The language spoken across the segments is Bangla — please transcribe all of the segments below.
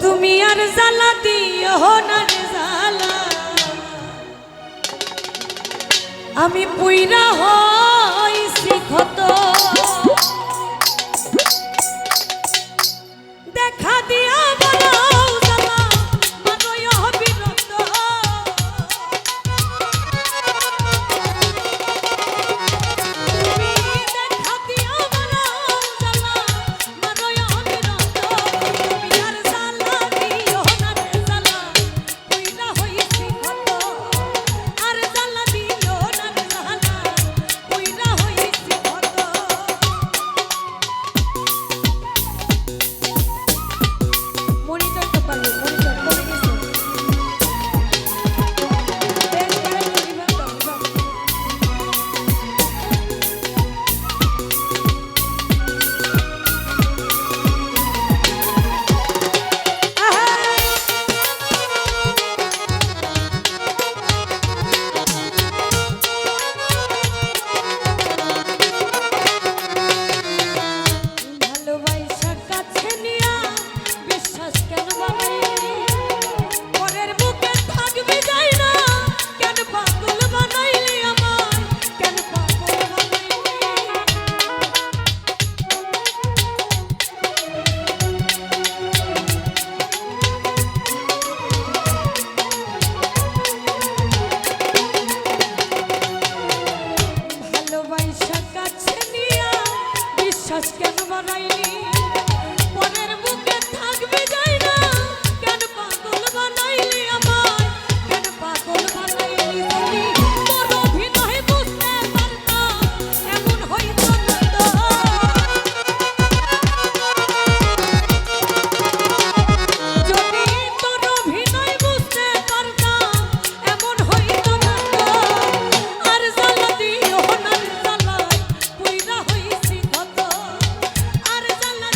তুমি আর জ্বালা দিও না রে জ্বালা, আমি পুইরা হইছি ক্ষত। দেখা দিয়া বলাও জ্বালা মানয় বিরত, তুমি দেখা দিয়া বলাও জ্বালা মানয় বিরত। তুমি আর জ্বালা দিও না রে জ্বালা, পুইরা হইছি ক্ষত। আর জ্বালা দিও না রে জ্বালা, পুইরা হইছি ক্ষত। মনিটর তো পারবো, মনিটর কমে গেছে। ভালোবাসা কাছে নিয়া বিশ্বাস কেন বানাইলি, পরের বুকে থাকবি যাই না, কেন পাগল বানাইলি আমায়, কেন পাগল বানাইলি। ভালোবাসা কাছে নিয়া বিশ্বাস কেন বানাইলি, পরের বুকে থাকবি যাই না, কেন পাগল বানাইলি আমায়, কেন পাগল বানাইলি। যদি তোর অভিনয় বুঝতে পারতাম এমন হইতো না তো, যদি তোর অভিনয় বুঝতে পারতাম এমন হইতো না তো। আর জ্বালা দিও না রে জ্বালা, পুইরা হইছি ক্ষত। আর জ্বালা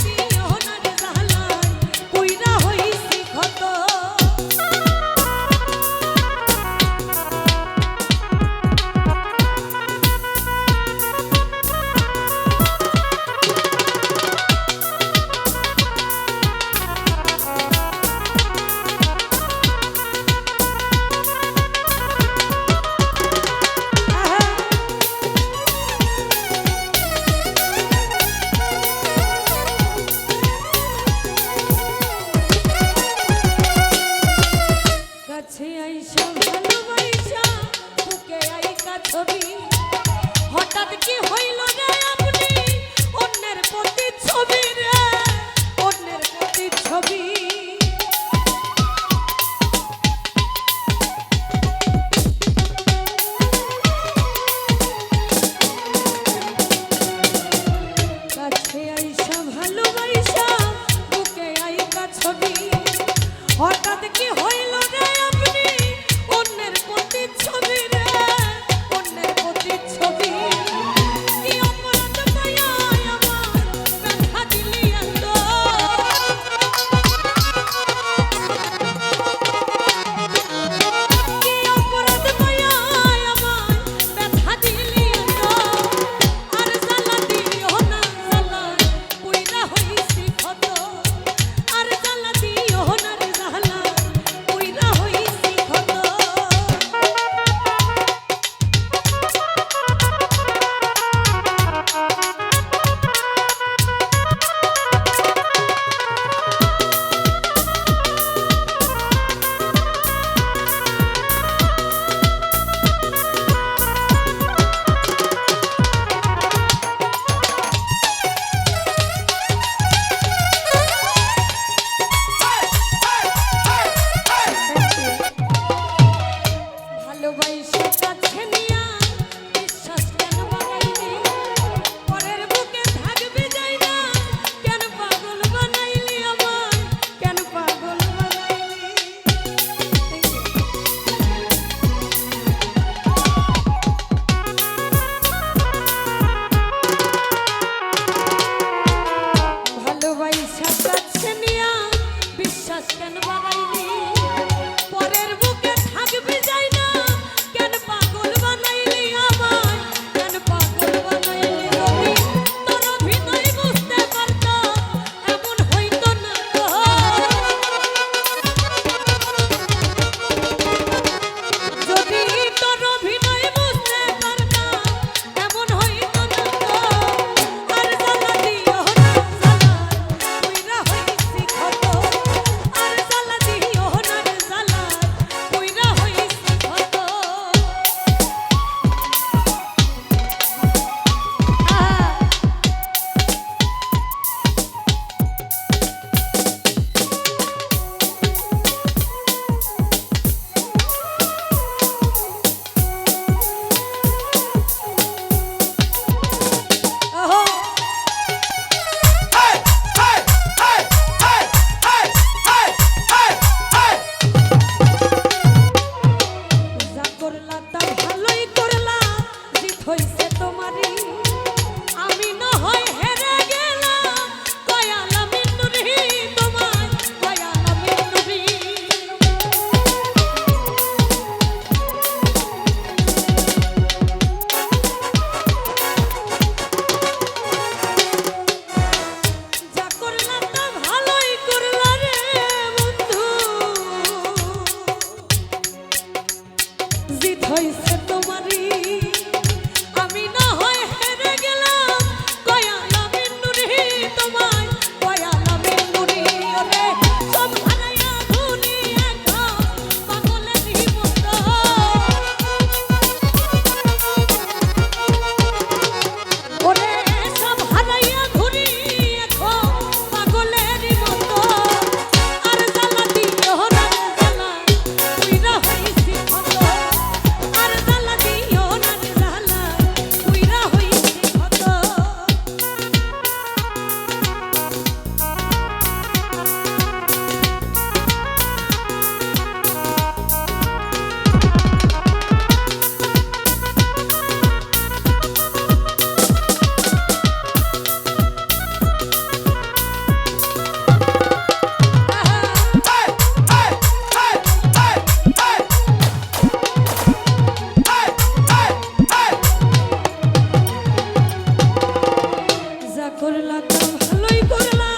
করলা তা ভালোই করলা,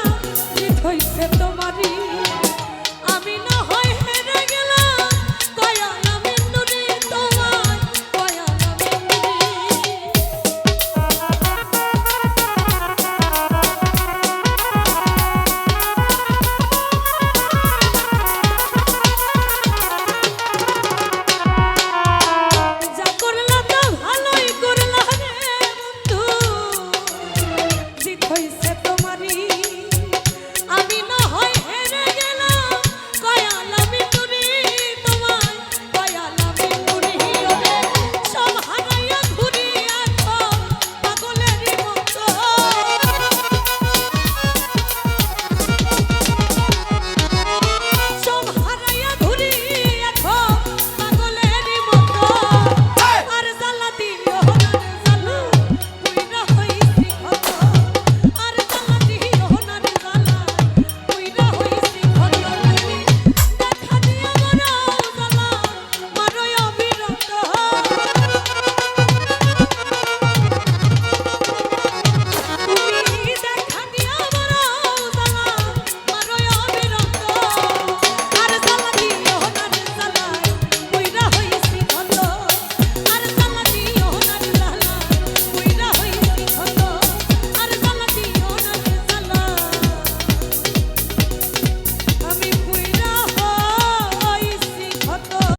জিত হইছে তোমারই। আমি না হয় হেরে গেলাম, দয়ালা বিন্দুরে তোমায়, দয়ালা বিন্দুরে। যা করলা তা ভালোই করলা রে বন্ধু, জিত হইছে